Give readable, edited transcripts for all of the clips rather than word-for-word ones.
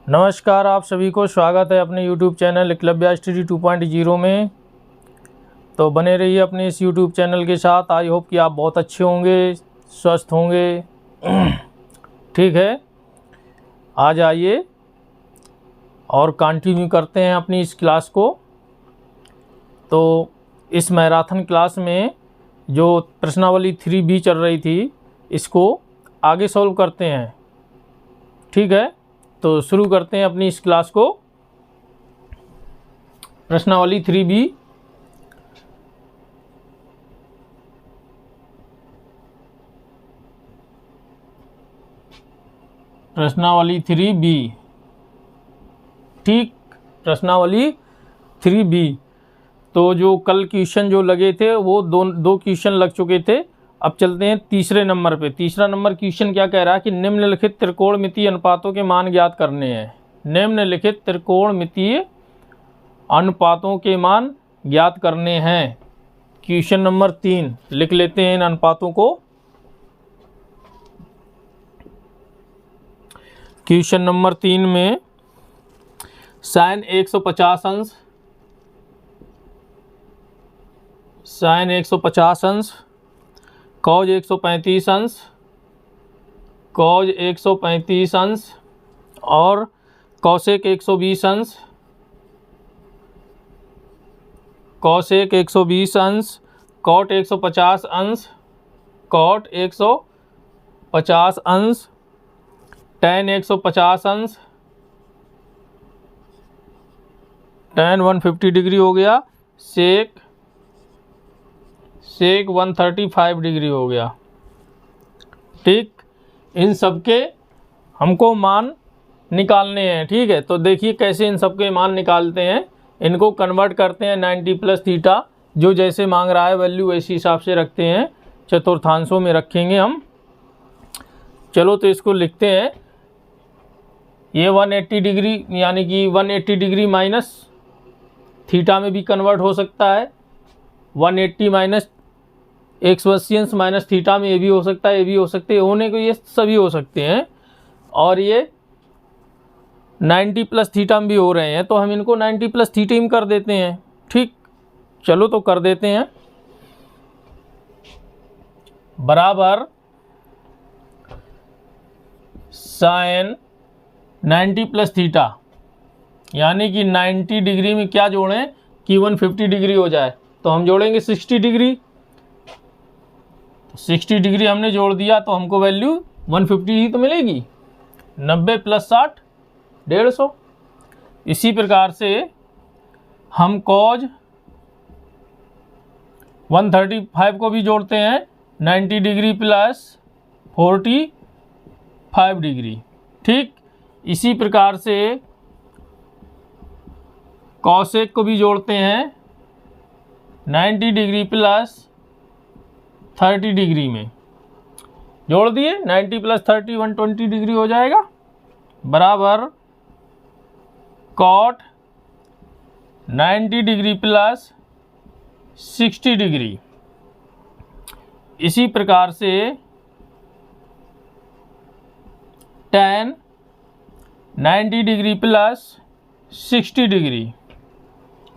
नमस्कार, आप सभी को स्वागत है अपने YouTube चैनल एकलव्य स्टडी 2.0 में। तो बने रहिए अपने इस YouTube चैनल के साथ। आई होप कि आप बहुत अच्छे होंगे, स्वस्थ होंगे। ठीक है, आज आइए और कंटिन्यू करते हैं अपनी इस क्लास को। तो इस मैराथन क्लास में जो प्रश्नावली 3B चल रही थी, इसको आगे सॉल्व करते हैं। ठीक है, तो शुरू करते हैं अपनी इस क्लास को। प्रश्नावली 3B। प्रश्नावली 3B, ठीक, प्रश्नावली 3B। तो जो कल क्वेश्चन जो लगे थे वो दो क्वेश्चन लग चुके थे। अब चलते हैं तीसरे नंबर पे। तीसरा नंबर क्वेश्चन क्या कह रहा है कि निम्नलिखित त्रिकोणमितीय अनुपातों के मान ज्ञात करने हैं। निम्नलिखित त्रिकोणमितीय अनुपातों के मान ज्ञात करने हैं। क्वेश्चन नंबर 3 लिख लेते हैं इन अनुपातों को। क्वेश्चन नंबर 3 में साइन 150 अंश, साइन 150 अंश, कॉज 135 अंश, कॉज 135 अंश और कॉसेक 120 अंश, कॉसेक 120 अंश, कॉट 150 अंश, कॉट 150 अंश, टैन 150 अंश, टैन 150 डिग्री हो गया, सेक 135 डिग्री हो गया। ठीक, इन सब के हमको मान निकालने हैं। ठीक है, तो देखिए कैसे इन सब के मान निकालते हैं। इनको कन्वर्ट करते हैं 90 प्लस थीटा, जो जैसे मांग रहा है वैल्यू वैसे हिसाब से रखते हैं। चतुर्थांशों में रखेंगे हम। चलो तो इसको लिखते हैं। ये 180 डिग्री यानी कि 180 डिग्री माइनस थीटा में भी कन्वर्ट हो सकता है। 180 माइनस 180 अंश माइनस थीटा में ये भी हो सकता है, ये भी हो सकते हैं, होने को ये सभी हो सकते हैं। और ये 90 प्लस थीटा में भी हो रहे हैं, तो हम इनको 90 प्लस थीटा में कर देते हैं। ठीक, चलो तो कर देते हैं। बराबर साइन 90 प्लस थीटा, यानी कि 90 डिग्री में क्या जोड़ें कि 150 डिग्री हो जाए, तो हम जोड़ेंगे 60 डिग्री। 60 डिग्री हमने जोड़ दिया तो हमको वैल्यू 150 ही तो मिलेगी। 90 प्लस 60 150। इसी प्रकार से हम कॉज 135 को भी जोड़ते हैं। 90 डिग्री प्लस 45 डिग्री। ठीक, इसी प्रकार से कॉसेक को भी जोड़ते हैं 90 डिग्री प्लस 30 डिग्री में। जोड़ दिए 90 प्लस 30 120 डिग्री हो जाएगा। बराबर कॉट 90 डिग्री प्लस 60 डिग्री। इसी प्रकार से tan 90 degree plus 60 degree.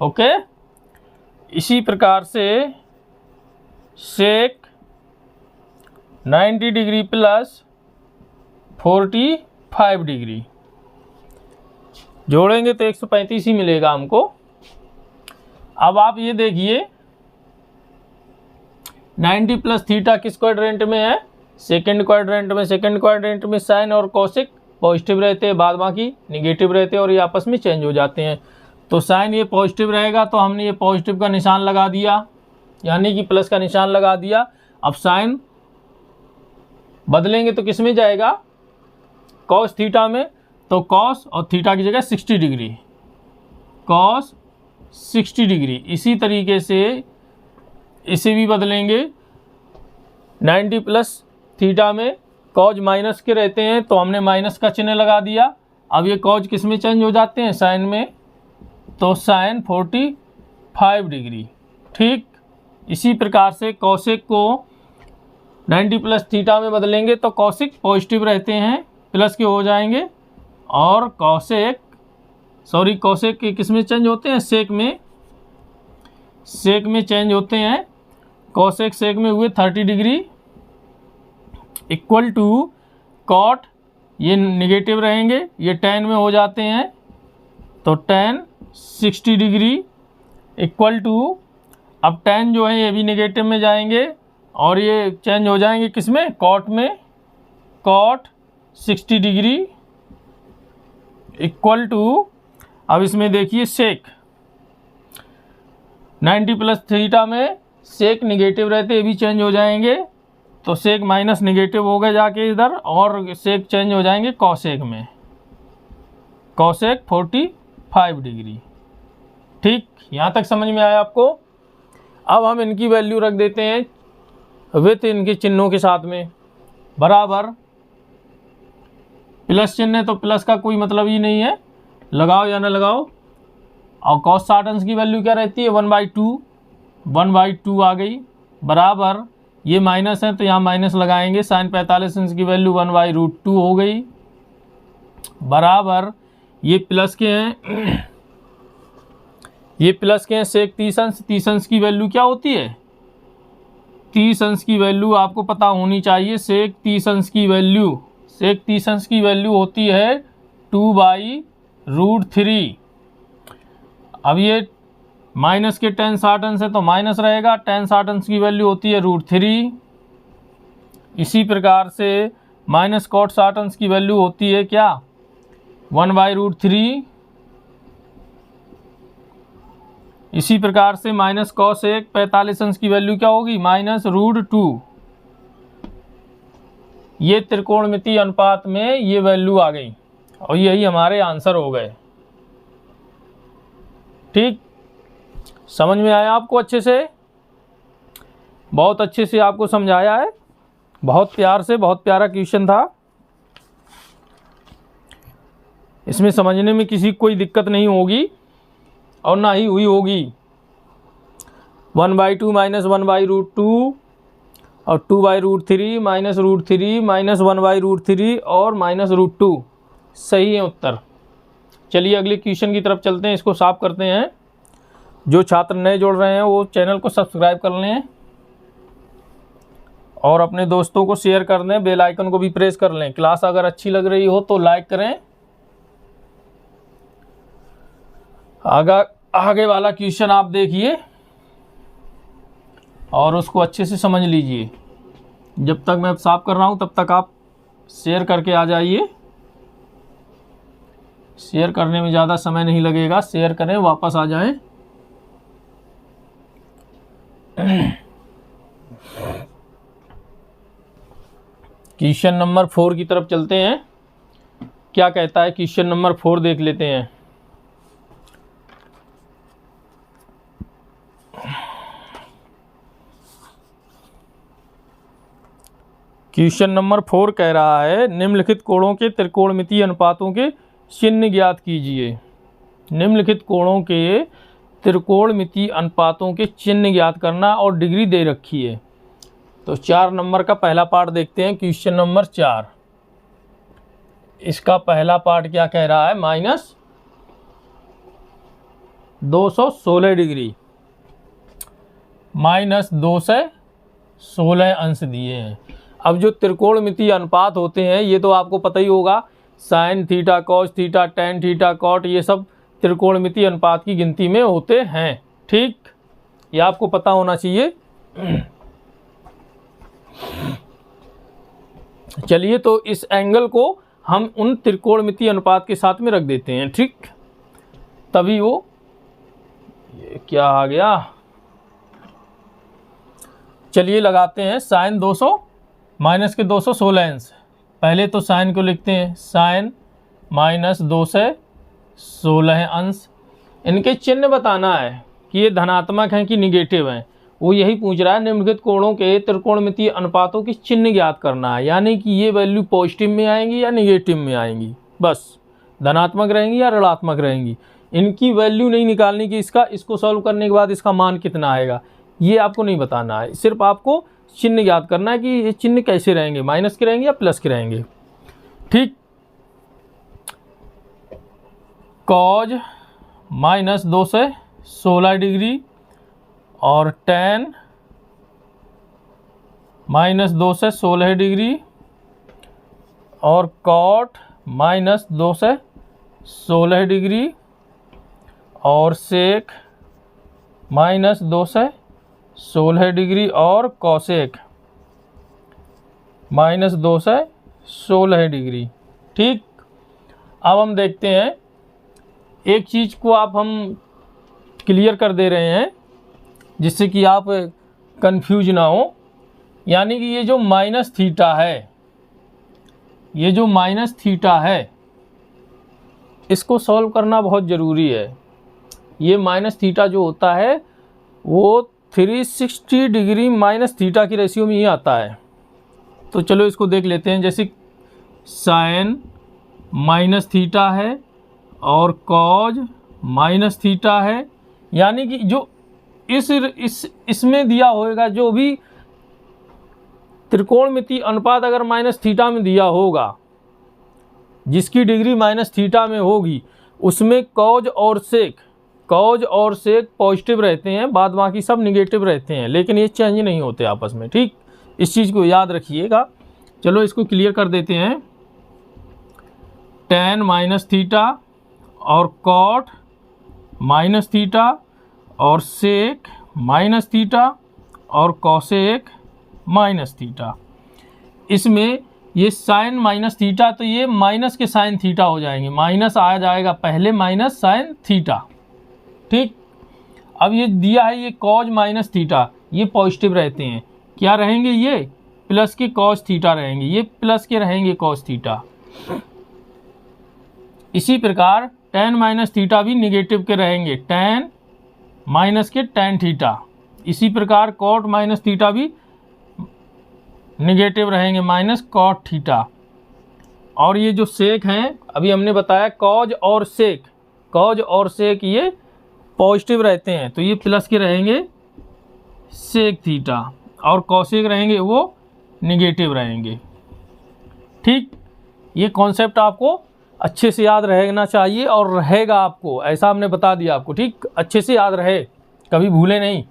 Okay, इसी प्रकार से सेक 90 डिग्री प्लस 45 डिग्री। जोड़ेंगे तो 135 ही मिलेगा हमको। अब आप ये देखिए 90 प्लस थीटा किस क्वाड्रेंट में है? सेकंड क्वाड्रेंट में। सेकंड क्वाड्रेंट में साइन और कॉसेक पॉजिटिव रहते हैं, बाद बाकी निगेटिव रहते हैं और ये आपस में चेंज हो जाते हैं। तो साइन ये पॉजिटिव रहेगा, तो हमने ये पॉजिटिव का निशान लगा दिया, यानी कि प्लस का निशान लगा दिया। अब साइन बदलेंगे तो किस में जाएगा? कॉस थीटा में। तो कॉस और थीटा की जगह 60 डिग्री, कॉस 60 डिग्री। इसी तरीके से इसे भी बदलेंगे। 90 प्लस थीटा में कॉज माइनस के रहते हैं, तो हमने माइनस का चिन्ह लगा दिया। अब ये कॉज किस में चेंज हो जाते हैं? साइन में। तो साइन 45 डिग्री। ठीक, इसी प्रकार से कॉसेक को 90 प्लस थीटा में बदलेंगे तो कॉसेक पॉजिटिव रहते हैं, प्लस के हो जाएंगे और कॉसेक के किस में चेंज होते हैं, सेक में चेंज होते हैं। कॉसेक सेक में हुए 30 डिग्री इक्वल टू कॉट, ये निगेटिव रहेंगे, ये tan में हो जाते हैं तो tan 60 डिग्री इक्वल टू, अब tan जो है ये भी निगेटिव में जाएंगे और ये चेंज हो जाएंगे किस में, कॉट में, कॉट 60 डिग्री इक्वल टू, अब इसमें देखिए सेक 90 प्लस थीटा में सेक निगेटिव रहते, ये भी चेंज हो जाएंगे तो सेक माइनस निगेटिव हो गए जाके इधर, और सेक चेंज हो जाएंगे कॉसेक में, कॉसेक 45 डिग्री। ठीक, यहाँ तक समझ में आया आपको। अब हम इनकी वैल्यू रख देते हैं विथ इनके चिन्हों के साथ में, बराबर प्लस चिन्ह है तो प्लस का कोई मतलब ही नहीं है, लगाओ या ना लगाओ। और कॉस 60 अंश की वैल्यू क्या रहती है, 1/2 आ गई, बराबर ये माइनस है तो यहाँ माइनस लगाएंगे, साइन 45 अंश की वैल्यू 1/√2 हो गई, बराबर ये प्लस के हैं ये प्लस के हैं सेक 30 अंश की वैल्यू क्या होती है, 30 अंश की वैल्यू आपको पता होनी चाहिए। सेक 30 अंश की वैल्यू होती है 2/√3। अब ये माइनस के tan 60 अंश है तो माइनस रहेगा, tan 60 अंश की वैल्यू होती है √3। इसी प्रकार से माइनस cot 60 अंश की वैल्यू होती है क्या, 1/√3। इसी प्रकार से माइनस cos 45 अंश की वैल्यू क्या होगी, -√2। ये त्रिकोणमितीय अनुपात में ये वैल्यू आ गई और यही हमारे आंसर हो गए। ठीक, समझ में आया आपको अच्छे से, बहुत अच्छे से आपको समझाया है, बहुत प्यार से, बहुत प्यारा क्वेश्चन था। इसमें समझने में किसी कोई दिक्कत नहीं होगी और ना ही हुई होगी। 1/2 माइनस 1/√2 और 2/√3 -√3 माइनस 1/√3 और -√2 सही है उत्तर। चलिए अगले क्वेश्चन की तरफ चलते हैं, इसको साफ करते हैं। जो छात्र नए जुड़ रहे हैं वो चैनल को सब्सक्राइब कर लें और अपने दोस्तों को शेयर कर दें, बेल आइकन को भी प्रेस कर लें। क्लास अगर अच्छी लग रही हो तो लाइक करें। आगे वाला क्वेश्चन आप देखिए और उसको अच्छे से समझ लीजिए। जब तक मैं साफ कर रहा हूँ तब तक आप शेयर करके आ जाइए। शेयर करने में ज़्यादा समय नहीं लगेगा, शेयर करें वापस आ जाएं। क्वेश्चन नंबर 4 की तरफ चलते हैं। क्या कहता है क्वेश्चन नंबर 4 देख लेते हैं। क्वेश्चन नंबर 4 कह रहा है निम्नलिखित कोणों के त्रिकोणमितीय अनुपातों के चिन्ह ज्ञात कीजिए। निम्नलिखित कोणों के त्रिकोणमितीय अनुपातों के चिन्ह ज्ञात करना और डिग्री दे रखी है। तो 4 नंबर का पहला पार्ट देखते हैं। क्वेश्चन नंबर 4, इसका पहला पार्ट क्या कह रहा है, -216 डिग्री, -216 अंश दिए हैं। अब जो त्रिकोणमितीय अनुपात होते हैं ये तो आपको पता ही होगा, sine theta, cos theta, tan theta, cot, ये सब त्रिकोणमितीय अनुपात की गिनती में होते हैं। ठीक, ये आपको पता होना चाहिए। चलिए तो इस एंगल को हम उन त्रिकोणमितीय अनुपात के साथ में रख देते हैं। ठीक, तभी वो, ये क्या आ गया, चलिए लगाते हैं साइन 200 माइनस के 216 अंश। पहले तो साइन को लिखते हैं, साइन -216 अंश। इनके चिन्ह बताना है कि ये धनात्मक हैं कि निगेटिव हैं, वो यही पूछ रहा है। निम्नलिखित कोणों के त्रिकोणमितीय अनुपातों की चिन्ह ज्ञात करना है, यानी कि ये वैल्यू पॉजिटिव में आएंगी या निगेटिव में आएंगी, बस धनात्मक रहेंगी या ऋणात्मक रहेंगी। इनकी वैल्यू नहीं निकालनी कि इसको सॉल्व करने के बाद इसका मान कितना आएगा, ये आपको नहीं बताना है। सिर्फ आपको चिन्ह याद करना है कि ये चिन्ह कैसे रहेंगे, माइनस के रहेंगे या प्लस के रहेंगे। ठीक, कॉज माइनस 216 डिग्री और tan माइनस 216 डिग्री और कॉट माइनस 216 डिग्री और सेक माइनस 216 डिग्री और कॉसेक माइनस 216 डिग्री। ठीक, अब हम देखते हैं, एक चीज़ को आप हम क्लियर कर दे रहे हैं जिससे कि आप कंफ्यूज ना हो। यानी कि ये जो माइनस थीटा है, ये जो माइनस थीटा है, इसको सॉल्व करना बहुत ज़रूरी है। ये माइनस थीटा जो होता है वो 360 डिग्री माइनस थीटा की रेशियो में ही आता है। तो चलो इसको देख लेते हैं। जैसे साइन माइनस थीटा है और कॉज माइनस थीटा है, यानी कि जो इसमें दिया होगा, जो भी त्रिकोणमितीय अनुपात अगर माइनस थीटा में दिया होगा, जिसकी डिग्री माइनस थीटा में होगी, उसमें कॉज और सेक पॉजिटिव रहते हैं, बाद बाकी सब निगेटिव रहते हैं, लेकिन ये चेंज नहीं होते आपस में। ठीक, इस चीज़ को याद रखिएगा। चलो इसको क्लियर कर देते हैं। tan माइनस थीटा और कॉट माइनस थीटा और सेक माइनस थीटा और कॉसेक माइनस थीटा। इसमें ये साइन माइनस थीटा, तो ये माइनस के साइन थीटा हो जाएंगे, माइनस आ जाएगा पहले, माइनस साइन थीटा। ठीक, अब ये दिया है ये कॉज माइनस थीटा, ये पॉजिटिव रहते हैं, क्या रहेंगे, ये प्लस के कॉस थीटा रहेंगे, ये प्लस के रहेंगे कॉस थीटा। इसी प्रकार tan माइनस थीटा भी निगेटिव के रहेंगे, tan माइनस के tan थीटा। इसी प्रकार कॉट माइनस थीटा भी निगेटिव रहेंगे, माइनस कॉट थीटा। और ये जो सेक हैं, अभी हमने बताया कॉज और सेक ये पॉजिटिव रहते हैं, तो ये प्लस के रहेंगे सेक थीटा, और कॉसेक रहेंगे वो निगेटिव रहेंगे। ठीक, ये कॉन्सेप्ट आपको अच्छे से याद रहना चाहिए और रहेगा आपको, ऐसा हमने बता दिया आपको। ठीक, अच्छे से याद रहे, कभी भूले नहीं।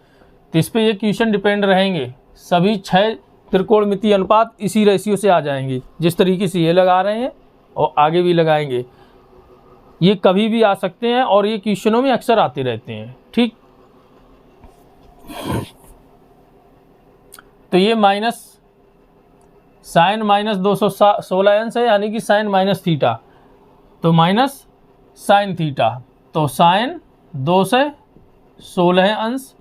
तो इस पर ये क्वेश्चन डिपेंड रहेंगे। सभी 6 त्रिकोणमितीय अनुपात इसी रेशियो से आ जाएंगे, जिस तरीके से ये लगा रहे हैं और आगे भी लगाएंगे। ये कभी भी आ सकते हैं और ये क्वेश्चनों में अक्सर आते रहते हैं। ठीक, तो ये माइनस साइन माइनस 216 अंश है, यानी कि साइन माइनस थीटा, तो माइनस साइन थीटा, तो साइन 216 अंश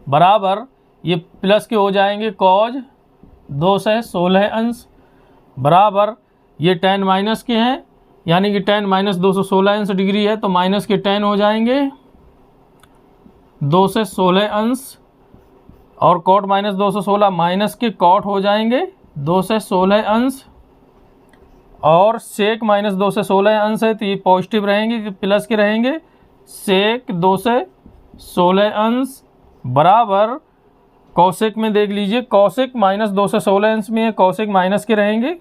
बराबर ये प्लस के हो जाएंगे कॉज 216 अंश बराबर ये tan माइनस के हैं, यानी कि tan माइनस 216 अंश डिग्री है, तो माइनस के tan हो जाएंगे 216 अंश, और कॉट माइनस 216 माइनस के कॉट हो जाएंगे 216 अंश, और सेक माइनस 216 अंश है, तो ये पॉजिटिव रहेंगे, तो प्लस के रहेंगे सेक 216 अंश बराबर कॉसेक में देख लीजिए, कॉसेक माइनस 216 अंश में है, कॉसेक माइनस के रहेंगे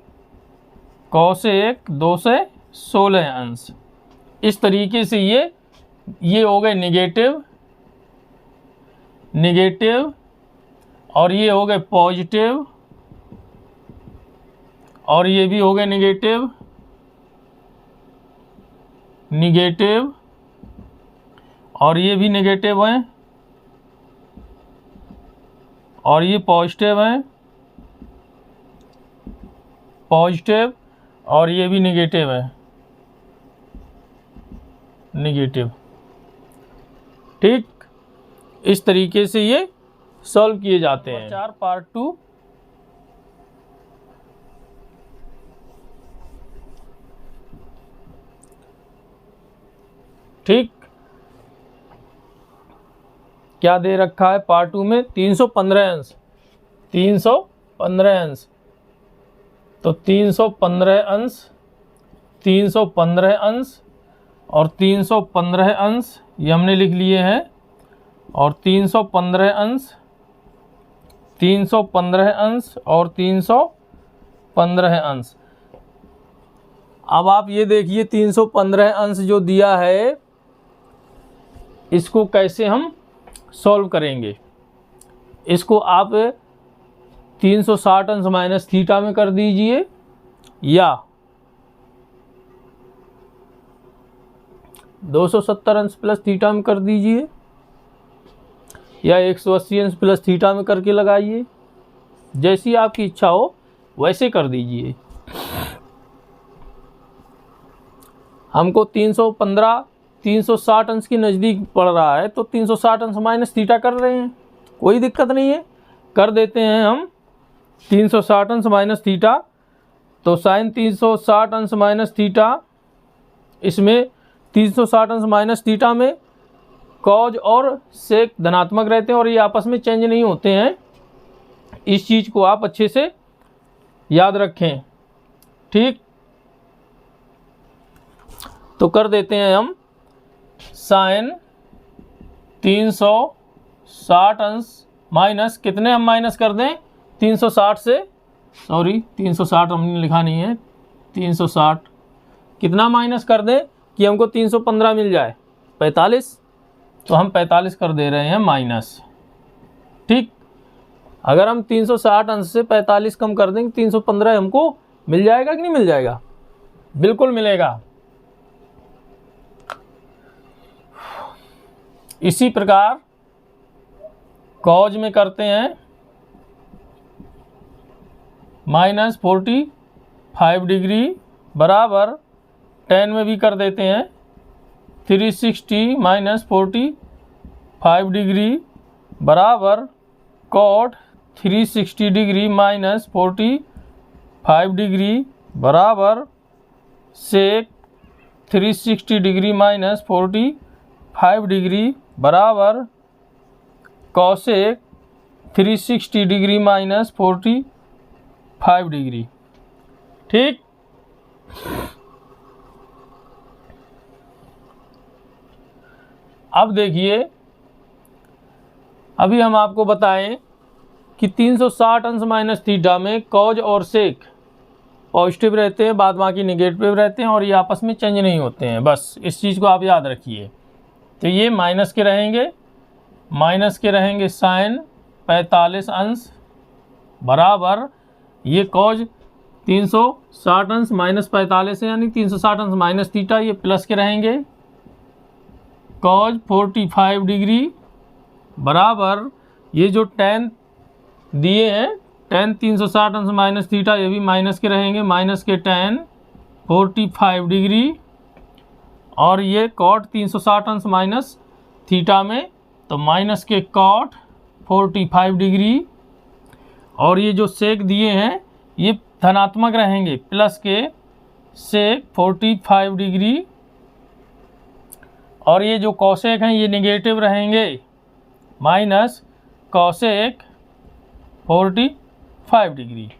कॉसेक 216 अंश। इस तरीके से ये हो गए निगेटिव और ये हो गए पॉजिटिव, और ये भी हो गए निगेटिव और ये भी निगेटिव हैं, और ये पॉजिटिव हैं, पॉजिटिव, और ये भी निगेटिव है, निगेटिव। ठीक, इस तरीके से ये सॉल्व किए जाते हैं। 4 पार्ट 2। ठीक, क्या दे रखा है पार्ट 2 में, 315 अंश, 315 अंश, तो 315 अंश, 315 अंश और 315 अंश ये हमने लिख लिए हैं, और 315 अंश, 315 अंश और 315 अंश। अब आप ये देखिए 315 अंश जो दिया है इसको कैसे हम सॉल्व करेंगे। इसको आप 360 अंश माइनस थीटा में कर दीजिए या 270 अंश प्लस थीटा में कर दीजिए या 180 अंश प्लस थीटा में करके लगाइए, जैसी आपकी इच्छा हो वैसे कर दीजिए। हमको 360 अंश के नज़दीक पड़ रहा है तो 360 अंश माइनस थीटा कर रहे हैं, कोई दिक्कत नहीं है, कर देते हैं हम 360 अंश माइनस थीटा। तो साइन 360 अंश माइनस थीटा, इसमें 360 अंश माइनस थीटा में कॉज और सेक धनात्मक रहते हैं और ये आपस में चेंज नहीं होते हैं। इस चीज़ को आप अच्छे से याद रखें, ठीक। तो कर देते हैं हम साइन 360 अंश माइनस, कितने हम माइनस कर दें 360 से, सॉरी 360 हमने लिखा नहीं है, 360 कितना माइनस कर दें कि हमको 315 मिल जाए, 45। तो हम 45 कर दे रहे हैं माइनस, ठीक। अगर हम 360 अंश से 45 कम कर देंगे 315 हमको मिल जाएगा कि नहीं मिल जाएगा, बिल्कुल मिलेगा। इसी प्रकार कॉज में करते हैं -45 डिग्री बराबर tan में भी कर देते हैं 360 -45 डिग्री बराबर cot 360 डिग्री -45 डिग्री बराबर sec 360 डिग्री -45 डिग्री बराबर cosec 360 डिग्री -45 डिग्री, ठीक। अब देखिए, अभी हम आपको बताएं कि 360 अंश माइनस थीटा में कॉज और सेक पॉजिटिव रहते हैं, बाद बाकी निगेटिव रहते हैं और ये आपस में चेंज नहीं होते हैं, बस इस चीज़ को आप याद रखिए। तो ये माइनस के रहेंगे साइन 45 अंश बराबर ये कॉज 360 अंश माइनस 45 है यानी 360 अंश माइनस थीटा, ये प्लस के रहेंगे कॉज 45 डिग्री बराबर ये जो tan दिए हैं tan 360 अंश माइनस थीटा, ये भी माइनस के रहेंगे, माइनस के tan 45 डिग्री और ये cot 360 अंश माइनस थीटा में तो माइनस के cot 45 डिग्री और ये जो सेक दिए हैं ये धनात्मक रहेंगे, प्लस के सेक 45 डिग्री और ये जो कॉसेक हैं ये नेगेटिव रहेंगे, माइनस कॉसेक 45 डिग्री।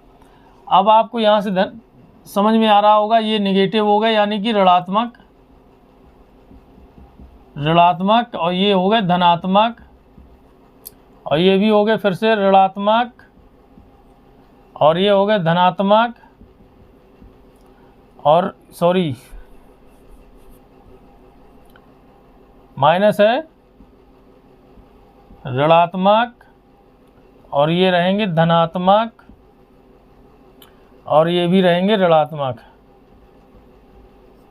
अब आपको यहाँ से समझ में आ रहा होगा ये नेगेटिव हो गए यानी कि ऋणात्मक और ये हो गए धनात्मक और ये भी हो गए फिर से ऋणात्मक और ये हो गए धनात्मक और सॉरी माइनस है ऋणात्मक और ये रहेंगे धनात्मक और ये भी रहेंगे ऋणात्मक,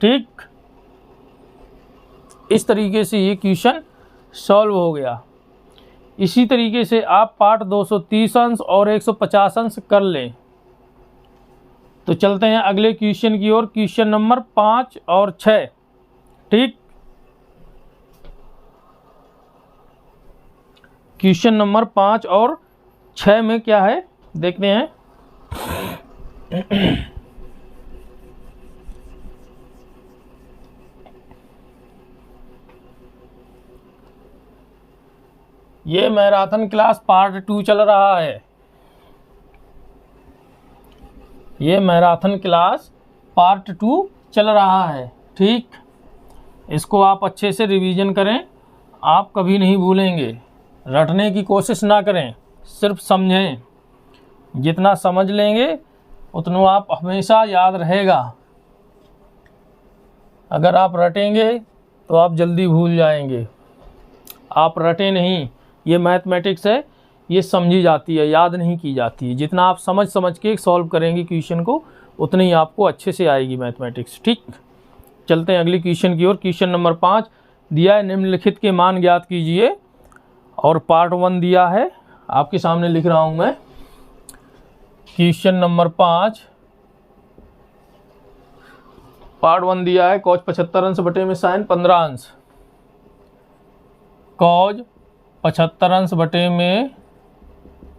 ठीक। इस तरीके से ये क्वेश्चन सॉल्व हो गया। इसी तरीके से आप पार्ट 230 अंश और 150 अंश कर लें। तो चलते हैं अगले क्वेश्चन की ओर, क्वेश्चन नंबर 5 और 6, ठीक। क्वेश्चन नंबर 5 और 6 में क्या है देखते हैं। ये मैराथन क्लास पार्ट 2 चल रहा है, ये मैराथन क्लास पार्ट 2 चल रहा है, ठीक। इसको आप अच्छे से रिवीजन करें, आप कभी नहीं भूलेंगे, रटने की कोशिश ना करें, सिर्फ समझें। जितना समझ लेंगे उतना आप हमेशा याद रहेगा। अगर आप रटेंगे तो आप जल्दी भूल जाएंगे, आप रटे नहीं, ये मैथमेटिक्स है, ये समझी जाती है, याद नहीं की जाती है। जितना आप समझ के सॉल्व करेंगे क्वेश्चन को, उतनी ही आपको अच्छे से आएगी मैथमेटिक्स। ठीक, चलते हैं अगली क्वेश्चन की ओर। क्वेश्चन नंबर 5 दिया है, निम्नलिखित के मान ज्ञात कीजिए, और पार्ट 1 दिया है, आपके सामने लिख रहा हूं मैं। क्वेश्चन नंबर 5 पार्ट 1 दिया है, cos 75 अंश बटे में sin 15 अंश। cos 75 अंश बटे में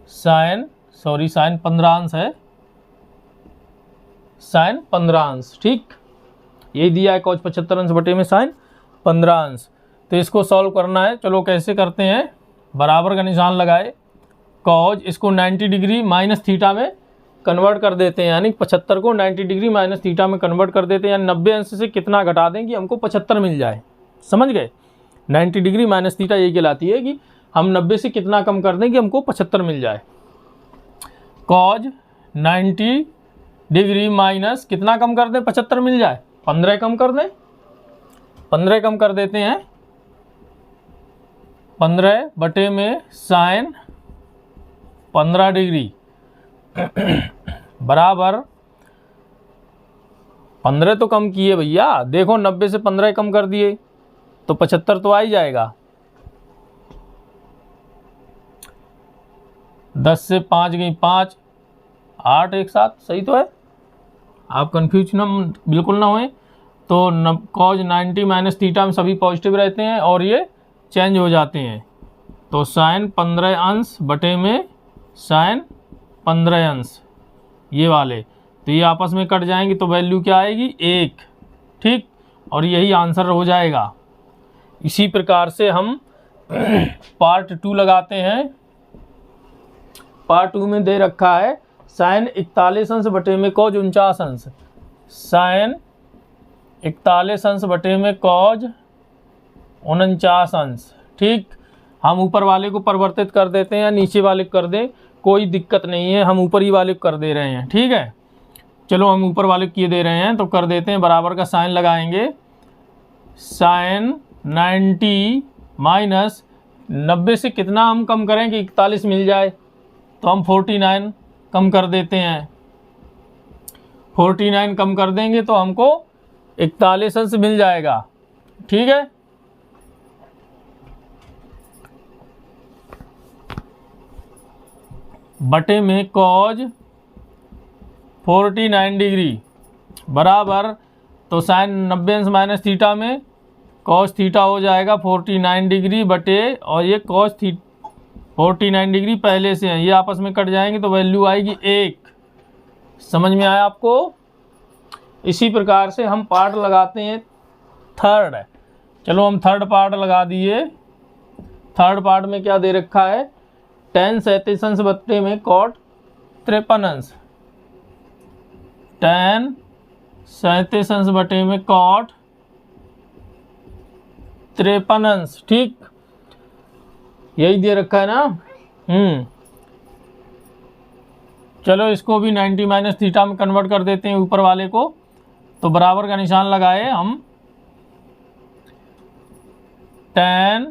sin 15 अंश है, sin 15 अंश। ठीक, यही दिया है cos 75 अंश बटे में sin 15 अंश। तो इसको सॉल्व करना है। चलो कैसे करते हैं, बराबर का निशान लगाए, cos इसको 90 डिग्री माइनस थीटा में कन्वर्ट कर देते हैं, यानी 75 को 90 डिग्री माइनस थीटा में कन्वर्ट कर देते हैं, यानी 90 अंश से कितना घटा दें कि हमको 75 मिल जाए। समझ गए, 90 डिग्री माइनस थीटा यही कहलाती है कि हम 90 से कितना कम कर दें कि हमको 75 मिल जाए। cos 90 डिग्री माइनस कितना कम कर दें 75 मिल जाए, 15 कम कर दें, 15 कम कर देते हैं, 15 बटे में sin 15 डिग्री बराबर 15 तो कम किए भैया, देखो 90 से 15 कम कर दिए तो 75 तो आ ही जाएगा। 10 से 5 गई 5, 8 एक साथ, सही तो है, आप कंफ्यूज ना बिल्कुल ना होए। तो cos 90 माइनस थीटा में सभी पॉजिटिव रहते हैं और ये चेंज हो जाते हैं, तो sin 15 अंश बटे में sin 15 अंश, ये वाले तो ये आपस में कट जाएंगे, तो वैल्यू क्या आएगी 1। ठीक, और यही आंसर हो जाएगा। इसी प्रकार से हम पार्ट 2 लगाते हैं। पार्ट 2 में दे रखा है sin 41 अंश बटे में cos 49 अंश, sin 41 अंश बटे में cos 49 अंश। ठीक, हम ऊपर वाले को परिवर्तित कर देते हैं या नीचे वाले को कर दें, कोई दिक्कत नहीं है, हम ऊपर ही वाले को कर दे रहे हैं। ठीक है, चलो हम ऊपर वाले किए दे रहे हैं तो कर देते हैं, बराबर का साइन लगाएंगे, sin 90 माइनस 90 से कितना हम कम करें कि 41 मिल जाए, तो हम 49 कम कर देते हैं, 49 कम कर देंगे तो हमको 41 अंश मिल जाएगा। ठीक है, बटे में cos 49 डिग्री बराबर, तो साइन 90 अंश माइनस थीटा में cos थीटा हो जाएगा 49 डिग्री बटे, और ये cos 49 डिग्री पहले से हैं, ये आपस में कट जाएंगे तो वैल्यू आएगी 1। समझ में आया आपको। इसी प्रकार से हम पार्ट लगाते हैं थर्ड। चलो हम थर्ड पार्ट लगा दिए। थर्ड पार्ट में क्या दे रखा है, tan 37 अंश बटे में cot 53 अंश, tan 37 अंश बटे में cot 53 अंश। ठीक, यही दे रखा है ना। चलो इसको भी 90 माइनस थीटा में कन्वर्ट कर देते हैं ऊपर वाले को, तो बराबर का निशान लगाए हम, tan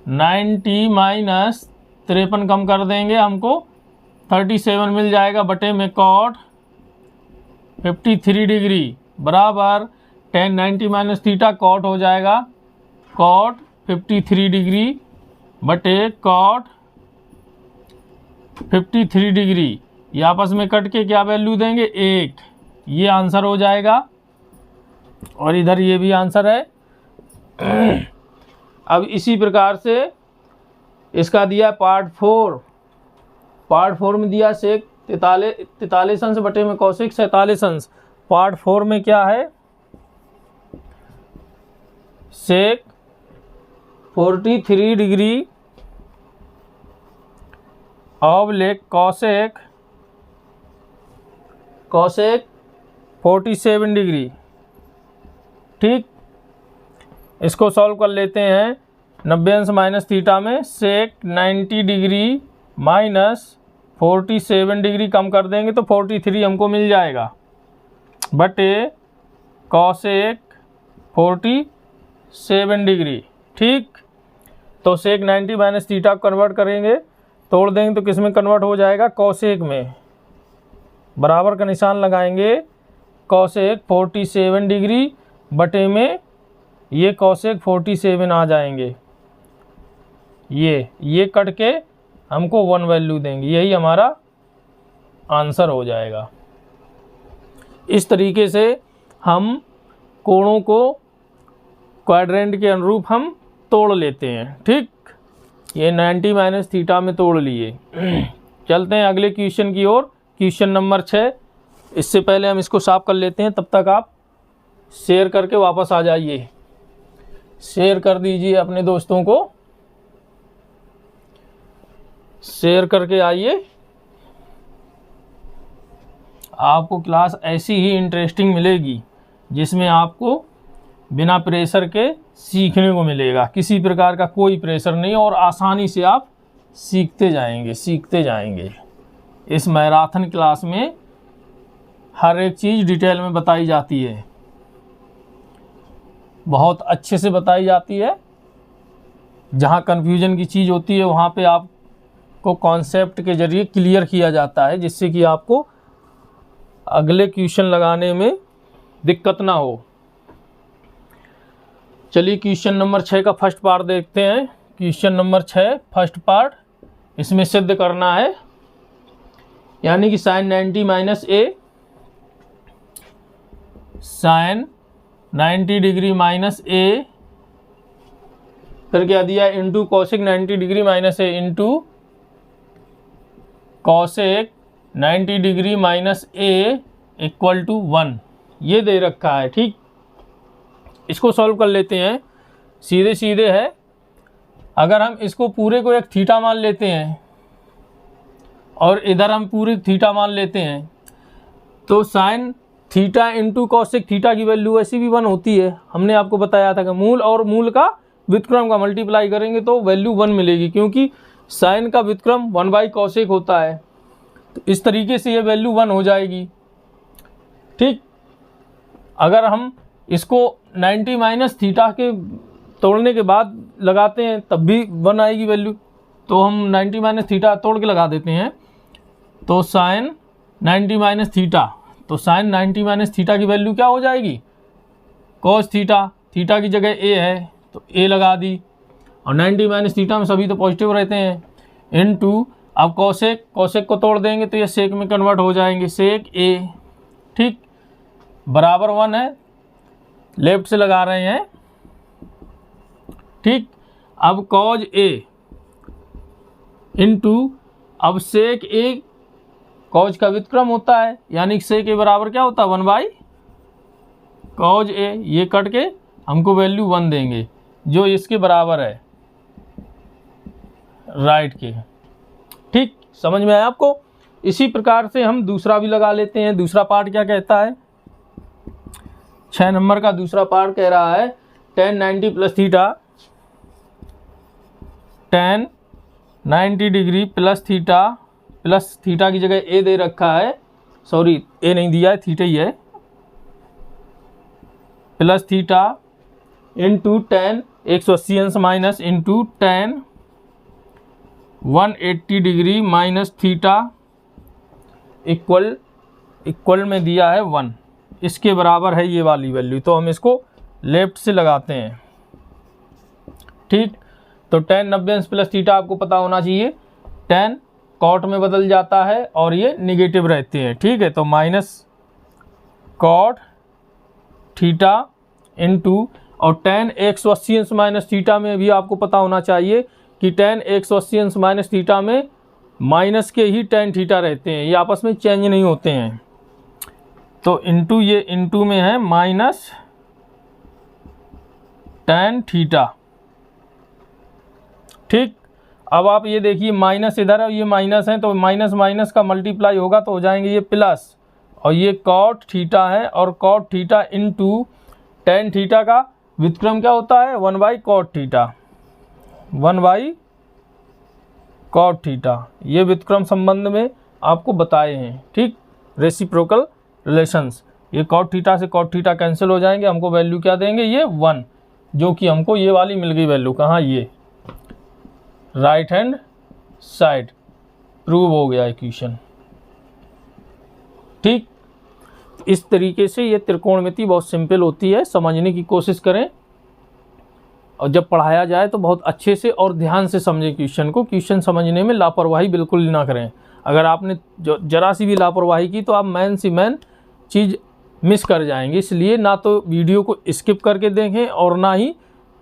90 माइनस 53 कम कर देंगे, हमको 37 मिल जाएगा बटे में cot 53 डिग्री बराबर tan 90 माइनस थीटा cot हो जाएगा cot 53 डिग्री बटे cot 53 डिग्री, ये आपस में कट के क्या वैल्यू देंगे 1, ये आंसर हो जाएगा। और इधर ये भी आंसर है। अब इसी प्रकार से इसका दिया पार्ट 4। पार्ट 4 में दिया सेक 43 अंश बटे में कौशिक 47 अंश। पार्ट 4 में क्या है, सेक 43 डिग्री ऑब्लिक कौशिक 47 डिग्री। ठीक, इसको सॉल्व कर लेते हैं। 90 अंश माइनस थीटा में सेक 90 डिग्री माइनस 47 डिग्री कम कर देंगे तो 43 हमको मिल जाएगा बटे कॉसेक 47 डिग्री। ठीक, तो सेक 90 माइनस थीटा कन्वर्ट करेंगे, तोड़ देंगे तो किस में कन्वर्ट हो जाएगा, कॉसेक में। बराबर का निशान लगाएंगे, कॉसेक 47 डिग्री बटे में ये कॉसेक 47 आ जाएंगे। ये कट के हमको 1 वैल्यू देंगे, यही हमारा आंसर हो जाएगा। इस तरीके से हम कोणों को क्वाड्रेंट के अनुरूप हम तोड़ लेते हैं। ठीक, ये 90 माइनस थीटा में तोड़ लिए। चलते हैं अगले क्वेश्चन की ओर, क्वेश्चन नंबर 6। इससे पहले हम इसको साफ कर लेते हैं, तब तक आप शेयर करके वापस आ जाइए। शेयर कर दीजिए अपने दोस्तों को, शेयर करके आइए। आपको क्लास ऐसी ही इंटरेस्टिंग मिलेगी जिसमें आपको बिना प्रेशर के सीखने को मिलेगा, किसी प्रकार का कोई प्रेशर नहीं, और आसानी से आप सीखते जाएंगे। इस मैराथन क्लास में हर एक चीज़ डिटेल में बताई जाती है, बहुत अच्छे से बताई जाती है। जहाँ कन्फ्यूजन की चीज़ होती है वहाँ पे आपको कॉन्सेप्ट के जरिए क्लियर किया जाता है, जिससे कि आपको अगले क्वेश्चन लगाने में दिक्कत ना हो। चलिए क्वेश्चन नंबर 6 का फर्स्ट पार्ट देखते हैं। क्वेश्चन नंबर 6 फर्स्ट पार्ट, इसमें सिद्ध करना है, यानी कि sine 90 minus A, sine 90 degree minus A, फिर क्या दिया, into cosec 90 degree minus A, into cosec 90 degree minus A equal to 1, ये दे रखा है। ठीक, इसको सॉल्व कर लेते हैं, सीधे सीधे है। अगर हम इसको पूरे को एक थीटा मान लेते हैं और इधर हम पूरे थीटा मान लेते हैं, तो sine theta into cosec theta की वैल्यू ऐसी भी 1 होती है। हमने आपको बताया था कि मूल और मूल का व्युत्क्रम का मल्टीप्लाई करेंगे तो वैल्यू 1 मिलेगी, क्योंकि साइन का व्युत्क्रम 1/कॉसेक होता है। तो इस तरीके से ये वैल्यू 1 हो जाएगी। ठीक, अगर हम इसको 90 माइनस थीटा के तोड़ने के बाद लगाते हैं तब भी 1 आएगी वैल्यू, तो हम 90 माइनस थीटा तोड़ के लगा देते हैं, तो साइन 90 माइनस थीटा, तो साइन 90 माइनस थीटा की वैल्यू क्या हो जाएगी, कॉस थीटा। थीटा की जगह ए है तो ए लगा दी, और 90 माइनस थीटा में सभी तो पॉजिटिव रहते हैं, इनटू अब कॉसेक, कॉसेक को तोड़ देंगे तो ये सेक में कन्वर्ट हो जाएंगे, सेक ए। ठीक, बराबर 1 है, लेफ्ट से लगा रहे हैं। ठीक, अब कॉज ए इंटू अब सेक ए, कॉज का व्युत्क्रम होता है, यानी सेक ए बराबर क्या होता है, 1/कॉज ए। ये कट के हमको वैल्यू 1 देंगे, जो इसके बराबर है राइट के। ठीक, समझ में आया आपको। इसी प्रकार से हम दूसरा भी लगा लेते हैं। दूसरा पार्ट क्या कहता है, 6 नंबर का दूसरा पार्ट कह रहा है tan 90 plus theta, tan 90 degree plus theta की जगह ए दे रखा है, सॉरी ए नहीं दिया है, थीटा ही है, प्लस थीटा इंटू tan 180 अंश minus into tan 180 degree minus theta equal में दिया है 1, इसके बराबर है ये वाली वैल्यू। तो हम इसको लेफ्ट से लगाते हैं। ठीक, तो tan 90 अंश प्लस थीटा आपको पता होना चाहिए, tan कॉट में बदल जाता है और ये निगेटिव रहते हैं। ठीक है, तो माइनस कॉट थीटा इंटू, और tan 180 अंश माइनस थीटा में भी आपको पता होना चाहिए कि tan 180 अंश माइनस थीटा में माइनस के ही tan थीटा रहते हैं, ये आपस में चेंज नहीं होते हैं। तो इंटू, ये इंटू में है माइनस tan थीटा। ठीक, अब आप ये देखिए माइनस इधर है, ये माइनस है, तो माइनस माइनस का मल्टीप्लाई होगा तो हो जाएंगे ये प्लस, और ये कॉट थीटा है, और cot theta into tan theta का व्युत्क्रम क्या होता है, 1/कॉट थीटा, 1/कॉट थीटा। ये व्युत्क्रम संबंध में आपको बताए हैं। ठीक, रेसिप्रोकल रिलेशंस, ये कॉट थीटा से कॉट थीटा कैंसिल हो जाएंगे, हमको वैल्यू क्या देंगे, ये 1, जो कि हमको ये वाली मिल गई वैल्यू, कहाँ, ये। Right hand side. प्रूव हो गया इक्वेशन। ठीक, इस तरीके से ये त्रिकोणमिति बहुत सिंपल होती है, समझने की कोशिश करें और जब पढ़ाया जाए तो बहुत अच्छे से और ध्यान से समझें क्वेश्चन को। क्वेश्चन समझने में लापरवाही बिल्कुल ना करें। अगर आपने जरा सी भी लापरवाही की तो आप मेन सी मेन चीज़ मिस कर जाएंगे। इसलिए ना तो वीडियो को स्किप करके देखें और ना ही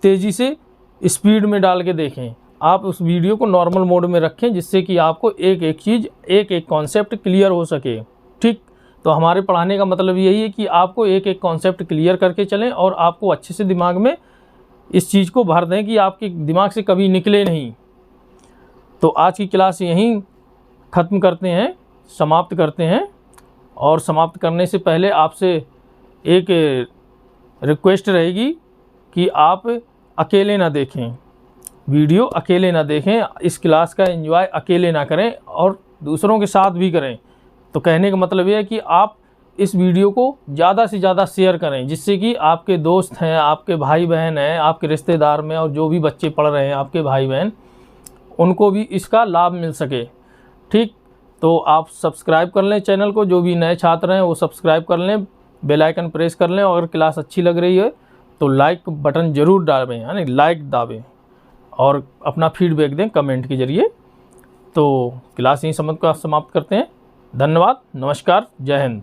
तेज़ी से स्पीड में डाल के देखें। आप उस वीडियो को नॉर्मल मोड में रखें जिससे कि आपको एक एक चीज़, एक एक कॉन्सेप्ट क्लियर हो सके। ठीक, तो हमारे पढ़ाने का मतलब यही है कि आपको एक एक कॉन्सेप्ट क्लियर करके चलें और आपको अच्छे से दिमाग में इस चीज़ को भर दें कि आपके दिमाग से कभी निकले नहीं। तो आज की क्लास यहीं ख़त्म करते हैं, समाप्त करते हैं। और समाप्त करने से पहले आपसे एक रिक्वेस्ट रहेगी कि आप अकेले ना देखें, वीडियो अकेले ना देखें, इस क्लास का एंजॉय अकेले ना करें और दूसरों के साथ भी करें। तो कहने का मतलब ये है कि आप इस वीडियो को ज़्यादा से ज़्यादा शेयर करें, जिससे कि आपके दोस्त हैं, आपके भाई बहन हैं, आपके रिश्तेदार में और जो भी बच्चे पढ़ रहे हैं आपके भाई बहन, उनको भी इसका लाभ मिल सके। ठीक, तो आप सब्सक्राइब कर लें चैनल को, जो भी नए छात्र हैं वो सब्सक्राइब कर लें, बेल आइकन प्रेस कर लें। और अगर क्लास अच्छी लग रही है तो लाइक बटन ज़रूर दाबें, यानी लाइक दाबें और अपना फीडबैक दें कमेंट के ज़रिए। तो क्लास यहीं समाप्त करते हैं। धन्यवाद, नमस्कार, जय हिंद।